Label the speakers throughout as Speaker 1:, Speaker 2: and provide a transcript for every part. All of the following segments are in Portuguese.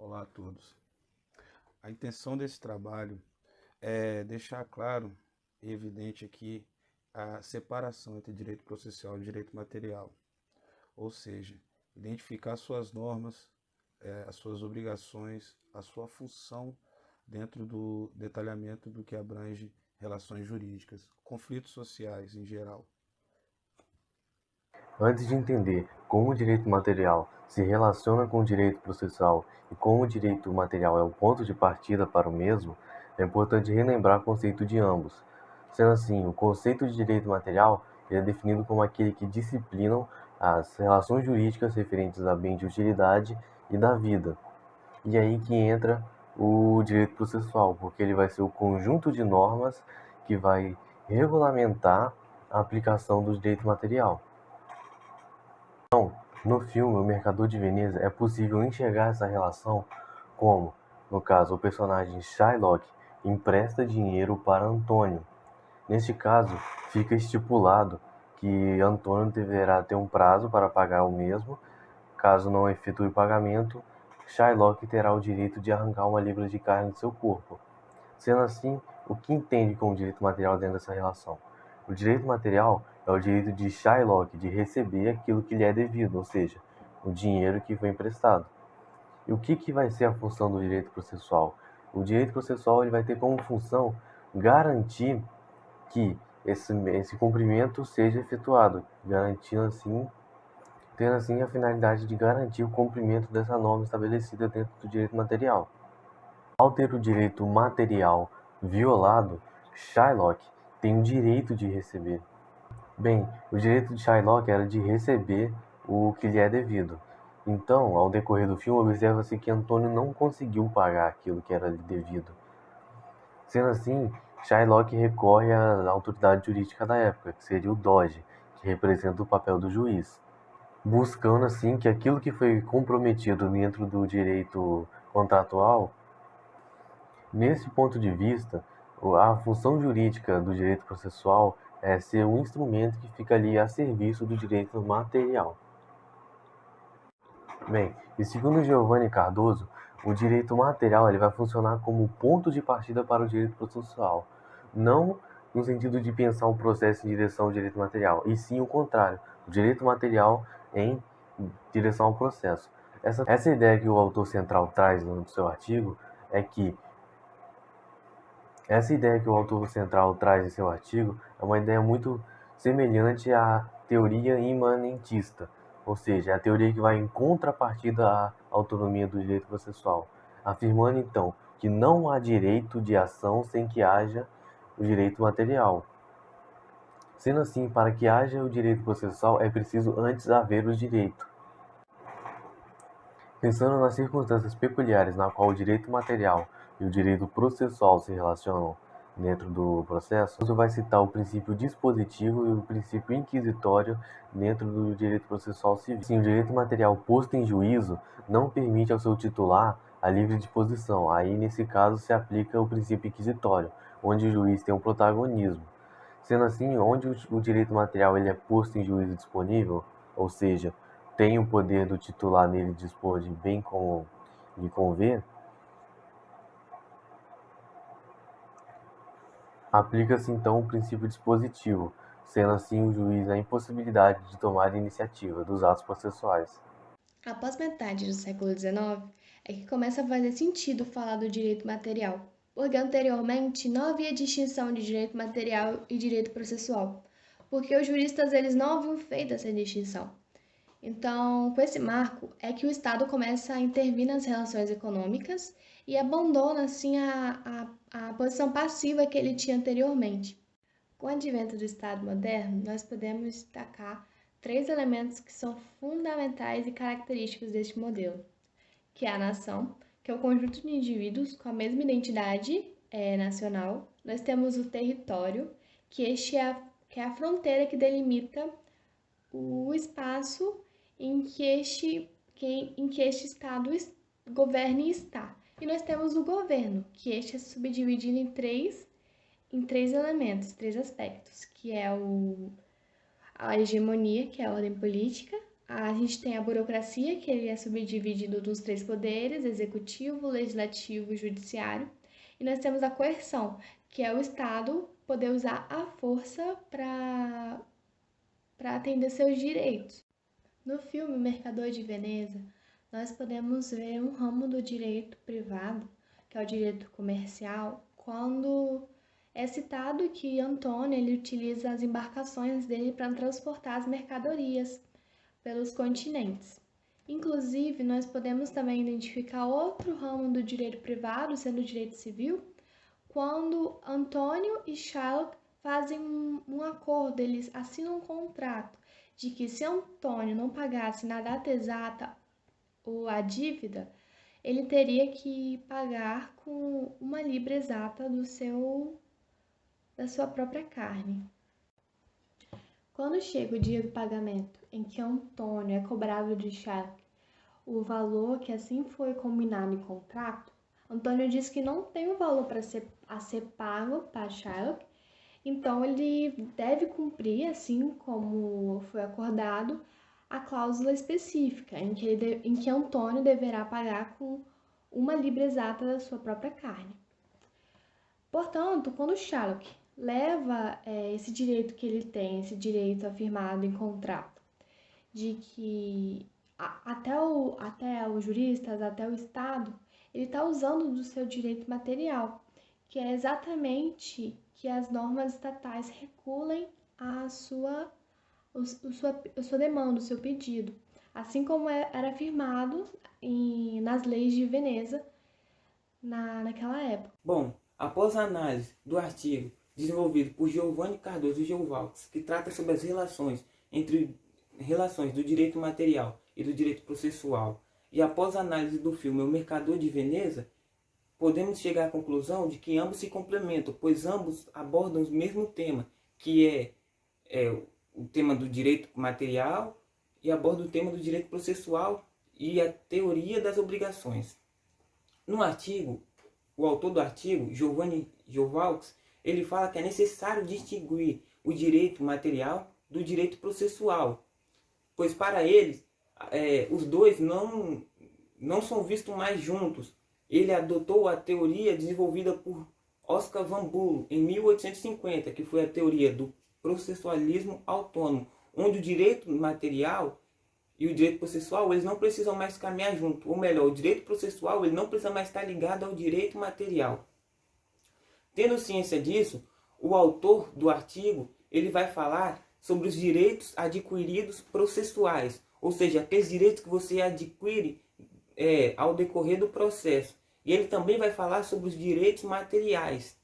Speaker 1: Olá a todos. A intenção desse trabalho é deixar claro e evidente aqui a separação entre direito processual e direito material, ou seja, identificar suas normas, as suas obrigações, a sua função dentro do detalhamento do que abrange relações jurídicas, conflitos sociais em geral.
Speaker 2: Antes de entender como o direito material se relaciona com o direito processual e como o direito material é o ponto de partida para o mesmo, é importante relembrar o conceito de ambos. Sendo assim, o conceito de direito material é definido como aquele que disciplinam as relações jurídicas referentes a bem de utilidade e da vida. E aí que entra o direito processual, porque ele vai ser o conjunto de normas que vai regulamentar a aplicação do direito material. No filme O Mercador de Veneza, é possível enxergar essa relação como, no caso, o personagem Shylock empresta dinheiro para Antônio. Neste caso, fica estipulado que Antônio deverá ter um prazo para pagar o mesmo. Caso não efetue o pagamento, Shylock terá o direito de arrancar uma libra de carne de seu corpo. Sendo assim, o que entende como direito material dentro dessa relação? O direito material é o direito de Shylock de receber aquilo que lhe é devido, ou seja, o dinheiro que foi emprestado. E o que vai ser a função do direito processual? O direito processual ele vai ter como função garantir que esse cumprimento seja efetuado, garantindo assim, tendo assim a finalidade de garantir o cumprimento dessa norma estabelecida dentro do direito material. Ao ter o direito material violado, Shylock tem o direito de receber. Bem, o direito de Shylock era de receber o que lhe é devido. Então, ao decorrer do filme, observa-se que Antônio não conseguiu pagar aquilo que era lhe devido. Sendo assim, Shylock recorre à autoridade jurídica da época, que seria o Doge, que representa o papel do juiz, buscando assim que aquilo que foi comprometido dentro do direito contratual. Nesse ponto de vista, a função jurídica do direito processual é ser um instrumento que fica ali a serviço do direito material. Bem, e segundo Giovanni Cardoso, o direito material ele vai funcionar como ponto de partida para o direito processual, não no sentido de pensar o processo em direção ao direito material, e sim o contrário, o direito material em direção ao processo. Essa ideia que o autor central traz no seu artigo é que Essa ideia que o autor central traz em seu artigo é uma ideia muito semelhante à teoria imanentista, ou seja, é a teoria que vai em contrapartida à autonomia do direito processual, afirmando então que não há direito de ação sem que haja o direito material. Sendo assim, para que haja o direito processual é preciso antes haver o direito. Pensando nas circunstâncias peculiares na qual o direito material e o direito processual se relacionam dentro do processo, você vai citar o princípio dispositivo e o princípio inquisitório dentro do direito processual civil. Sim, o direito material posto em juízo não permite ao seu titular a livre disposição. Aí, nesse caso, se aplica o princípio inquisitório, onde o juiz tem um protagonismo. Sendo assim, onde o direito material ele é posto em juízo disponível, ou seja, tem o poder do titular nele dispor de bem como lhe convém, aplica-se então o princípio dispositivo, sendo assim o juiz a impossibilidade de tomar a iniciativa dos atos processuais.
Speaker 3: Após metade do século XIX, é que começa a fazer sentido falar do direito material, porque anteriormente não havia distinção de direito material e direito processual, porque os juristas eles não haviam feito essa distinção. Então, com esse marco, é que o Estado começa a intervir nas relações econômicas e abandona, assim, a posição passiva que ele tinha anteriormente. Com o advento do Estado moderno, nós podemos destacar três elementos que são fundamentais e característicos deste modelo, que é a nação, que é o conjunto de indivíduos com a mesma identidade nacional. Nós temos o território, que é a fronteira que delimita o espaço em que este Estado governe e está. E nós temos o governo, que este é subdividido em três elementos, três aspectos, que é a hegemonia, que é a ordem política, A gente tem a burocracia, que ele é subdividido dos 3 poderes, executivo, legislativo e judiciário. E nós temos a coerção, que é o Estado poder usar a força para atender seus direitos. No filme Mercador de Veneza, nós podemos ver um ramo do direito privado, que é o direito comercial, quando é citado que Antônio ele utiliza as embarcações dele para transportar as mercadorias pelos continentes. Inclusive, nós podemos também identificar outro ramo do direito privado, sendo o direito civil, quando Antônio e Shylock fazem um acordo, eles assinam um contrato de que se Antônio não pagasse na data exata a dívida, ele teria que pagar com uma libra exata da sua própria carne. Quando chega o dia do pagamento, em que Antônio é cobrado de Shylock o valor que assim foi combinado em contrato, Antônio diz que não tem um valor a ser pago para Shylock, então ele deve cumprir, assim como foi acordado, a cláusula específica, em que Antônio deverá pagar com uma libra exata da sua própria carne. Portanto, quando Shylock leva esse direito que ele tem, esse direito afirmado em contrato, de que até os juristas, até o Estado, ele está usando do seu direito material, que é exatamente que as normas estatais regulem a sua demanda, o seu pedido, assim como era afirmado nas leis de Veneza naquela época.
Speaker 4: Bom, após a análise do artigo desenvolvido por Giovanni Cardoso e Geovalques, que trata sobre as relações do direito material e do direito processual, e após a análise do filme O Mercador de Veneza, podemos chegar à conclusão de que ambos se complementam, pois ambos abordam o mesmo tema, que é o tema do direito material, e abordam o tema do direito processual e a teoria das obrigações. No artigo, o autor do artigo, Giovanni Geovalques, ele fala que é necessário distinguir o direito material do direito processual, pois para eles, os dois não são vistos mais juntos. Ele adotou a teoria desenvolvida por Oscar Van Bulow em 1850, que foi a teoria do processualismo autônomo, onde o direito material e o direito processual eles não precisam mais caminhar junto, ou melhor, o direito processual ele não precisa mais estar ligado ao direito material. Tendo ciência disso, o autor do artigo ele vai falar sobre os direitos adquiridos processuais, ou seja, aqueles direitos que você adquire ao decorrer do processo. E ele também vai falar sobre os direitos materiais,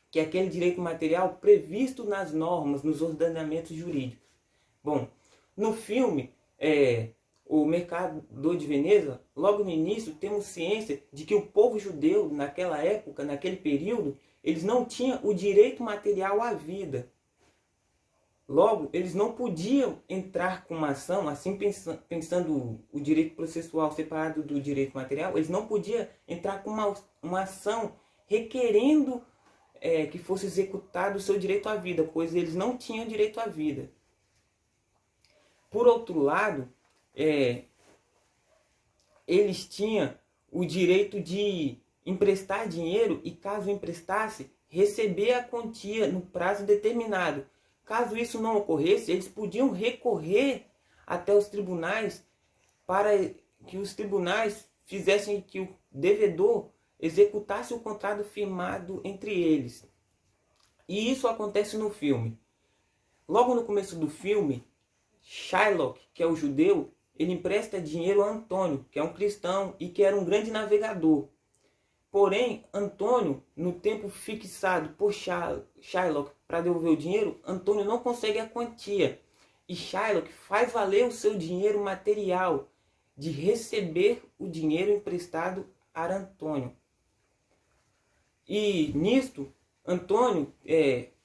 Speaker 4: que é aquele direito material previsto nas normas, nos ordenamentos jurídicos. Bom, no filme O Mercador de Veneza, logo no início temos ciência de que o povo judeu naquela época, naquele período, eles não tinham o direito material à vida. Logo, eles não podiam entrar com uma ação, assim pensando o direito processual separado do direito material, eles não podiam entrar com uma ação requerendo que fosse executado o seu direito à vida, pois eles não tinham direito à vida. Por outro lado, eles tinham o direito de emprestar dinheiro e, caso emprestasse, receber a quantia no prazo determinado. Caso isso não ocorresse, eles podiam recorrer até os tribunais para que os tribunais fizessem que o devedor executasse o contrato firmado entre eles. E isso acontece no filme. Logo no começo do filme, Shylock, que é o judeu, ele empresta dinheiro a Antônio, que é um cristão e que era um grande navegador. Porém, Antônio, no tempo fixado por Shylock para devolver o dinheiro, Antônio não consegue a quantia. E Shylock faz valer o seu dinheiro material de receber o dinheiro emprestado a Antônio. E nisto, Antônio,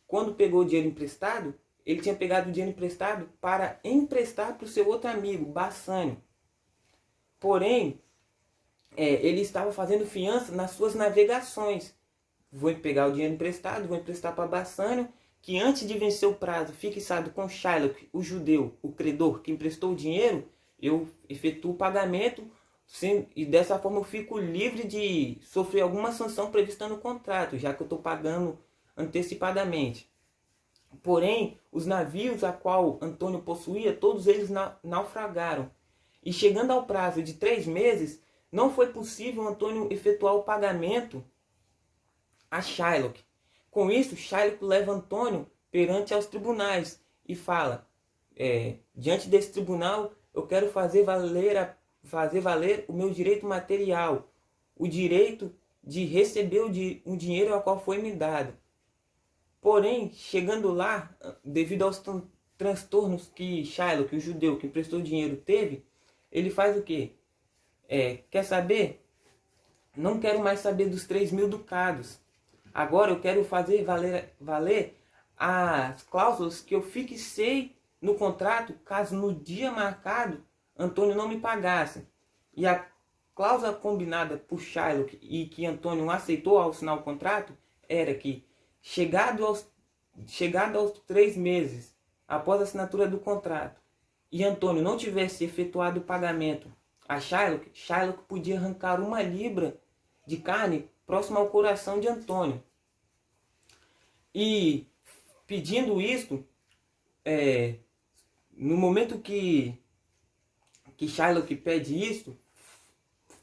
Speaker 4: quando pegou o dinheiro emprestado, ele tinha pegado o dinheiro emprestado para emprestar para o seu outro amigo, Bassânio. Porém, ele estava fazendo fiança nas suas navegações. Vou pegar o dinheiro emprestado, vou emprestar para Bassânio, que antes de vencer o prazo fixado com Shylock, o judeu, o credor que emprestou o dinheiro, eu efetuo o pagamento e dessa forma eu fico livre de sofrer alguma sanção prevista no contrato, já que eu estou pagando antecipadamente. Porém, os navios a qual Antônio possuía, todos eles naufragaram. E chegando ao prazo de 3 meses, não foi possível Antônio efetuar o pagamento a Shylock. Com isso, Shylock leva Antônio perante aos tribunais e fala, diante desse tribunal, eu quero fazer valer o meu direito material, o direito de receber o dinheiro ao qual foi me dado. Porém, chegando lá, devido aos transtornos que Shylock, o judeu que emprestou o dinheiro, teve, ele faz o quê? Quer saber? Não quero mais saber dos 3.000 ducados. Agora eu quero fazer valer as cláusulas que eu fixei no contrato, caso no dia marcado Antônio não me pagasse. E a cláusula combinada por Shylock e que Antônio aceitou ao assinar o contrato era que, chegado aos 3 meses após a assinatura do contrato e Antônio não tivesse efetuado o pagamento a Shylock podia arrancar 1 libra de carne próxima ao coração de Antônio. E pedindo isto, no momento que Shylock pede isto,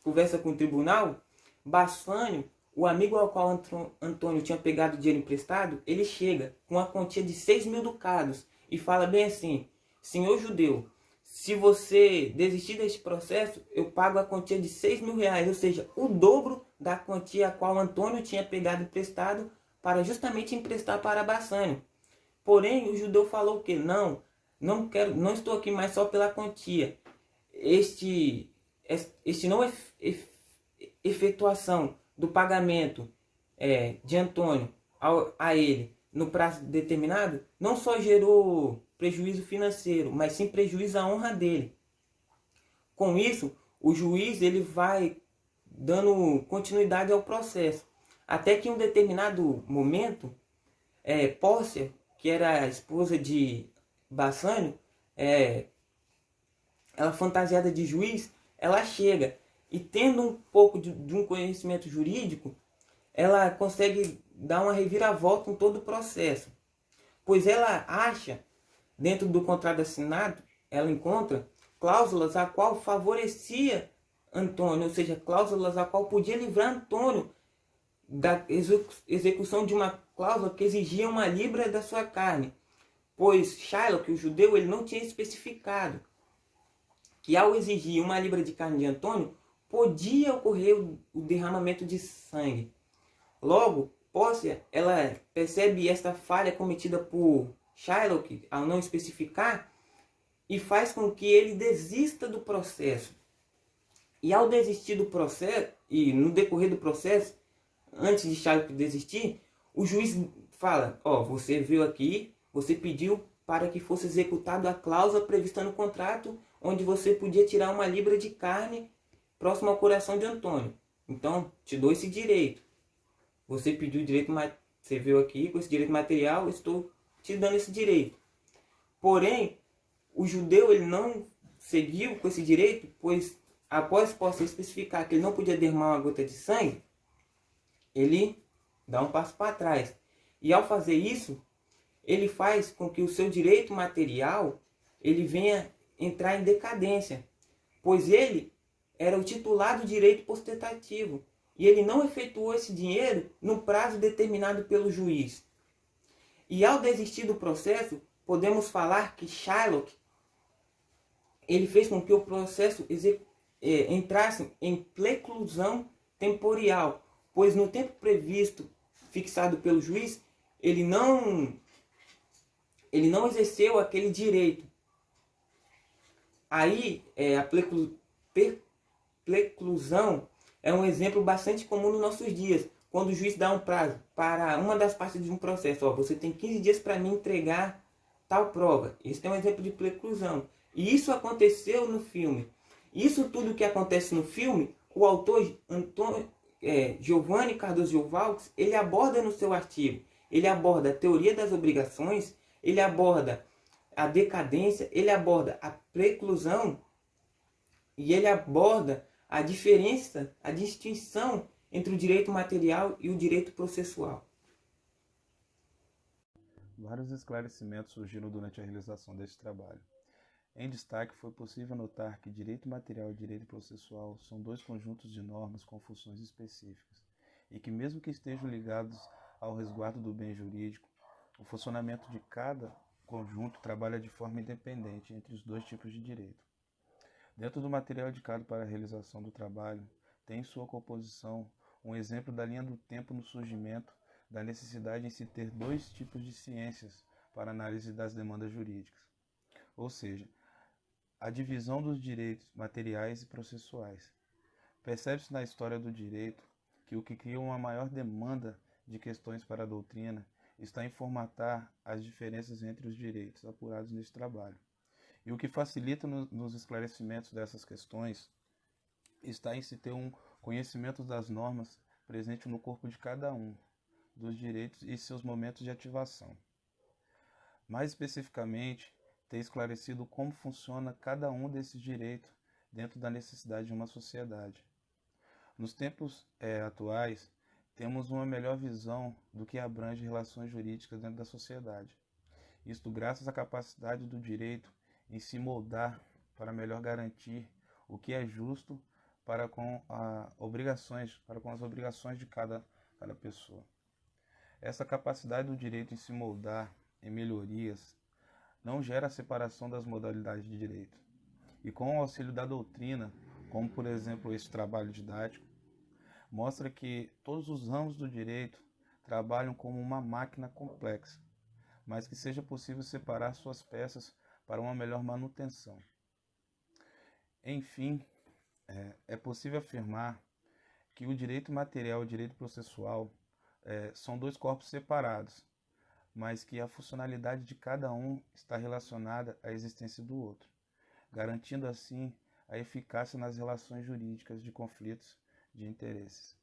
Speaker 4: conversa com o tribunal, Bassanio, o amigo ao qual Antônio tinha pegado dinheiro emprestado, ele chega com a quantia de 6.000 ducados e fala bem assim: senhor judeu, se você desistir deste processo, eu pago a quantia de 6.000 reais, ou seja, o dobro da quantia a qual Antônio tinha pegado emprestado para justamente emprestar para Bassanio. Porém, o judeu falou que não estou aqui mais só pela quantia. Este não é efetuação do pagamento de Antônio a ele no prazo determinado, não só gerou prejuízo financeiro, mas sim prejuízo à honra dele. Com isso, o juiz ele vai dando continuidade ao processo, até que em um determinado momento, Pórcia, que era a esposa de Bassanio, ela fantasiada de juiz, ela chega e, tendo um pouco de um conhecimento jurídico, ela consegue dar uma reviravolta em todo o processo, pois ela acha, dentro do contrato assinado, ela encontra cláusulas a qual favorecia Antônio, ou seja, cláusulas a qual podia livrar Antônio da execução de uma cláusula que exigia 1 libra da sua carne, pois Shylock, o judeu, ele não tinha especificado que ao exigir 1 libra de carne de Antônio, podia ocorrer o derramamento de sangue. Logo, Pórcia, ela percebe esta falha cometida por Shylock ao não especificar e faz com que ele desista do processo. E ao desistir do processo, e no decorrer do processo, antes de Shylock desistir, o juiz fala: você veio aqui, você pediu para que fosse executada a cláusula prevista no contrato, onde você podia tirar 1 libra de carne próximo ao coração de Antônio. Então, te dou esse direito. Você pediu o direito, você veio aqui com esse direito material, eu estou te dando esse direito. Porém, o judeu ele não seguiu com esse direito, pois após Pórcia especificar que ele não podia derramar 1 gota de sangue, ele dá um passo para trás. E ao fazer isso, ele faz com que o seu direito material ele venha entrar em decadência, pois ele era o titular do direito postentativo e ele não efetuou esse dinheiro no prazo determinado pelo juiz. E ao desistir do processo, podemos falar que Shylock ele fez com que o processo entrasse em preclusão temporal, pois no tempo previsto, fixado pelo juiz, ele não exerceu aquele direito. Aí, a preclusão é um exemplo bastante comum nos nossos dias, quando o juiz dá um prazo para uma das partes de um processo. Você tem 15 dias para me entregar tal prova. Esse é um exemplo de preclusão. E isso aconteceu no filme. Isso tudo que acontece no filme, o autor Giovanni Cardoso Giovalques, ele aborda no seu artigo. ele aborda a teoria das obrigações, ele aborda a decadência, ele aborda a preclusão e ele aborda a diferença, a distinção entre o direito material e o direito processual.
Speaker 1: Vários esclarecimentos surgiram durante a realização desse trabalho. Em destaque, foi possível notar que direito material e direito processual são dois conjuntos de normas com funções específicas, e que, mesmo que estejam ligados ao resguardo do bem jurídico, o funcionamento de cada conjunto trabalha de forma independente entre os dois tipos de direito. Dentro do material indicado para a realização do trabalho, tem em sua composição um exemplo da linha do tempo no surgimento da necessidade em se ter dois tipos de ciências para análise das demandas jurídicas, ou seja, a divisão dos direitos materiais e processuais. Percebe-se na história do direito que o que cria uma maior demanda de questões para a doutrina está em formatar as diferenças entre os direitos apurados nesse trabalho. E o que facilita nos esclarecimentos dessas questões está em se ter um conhecimento das normas presente no corpo de cada um dos direitos e seus momentos de ativação. Mais especificamente, ter esclarecido como funciona cada um desses direitos dentro da necessidade de uma sociedade. Nos tempos atuais, temos uma melhor visão do que abrange relações jurídicas dentro da sociedade. Isto graças à capacidade do direito em se moldar para melhor garantir o que é justo para com as obrigações de cada pessoa. Essa capacidade do direito em se moldar em melhorias não gera a separação das modalidades de direito. E com o auxílio da doutrina, como por exemplo esse trabalho didático, mostra que todos os ramos do direito trabalham como uma máquina complexa, mas que seja possível separar suas peças para uma melhor manutenção. Enfim, é possível afirmar que o direito material e o direito processual são dois corpos separados, mas que a funcionalidade de cada um está relacionada à existência do outro, garantindo assim a eficácia nas relações jurídicas de conflitos de interesses.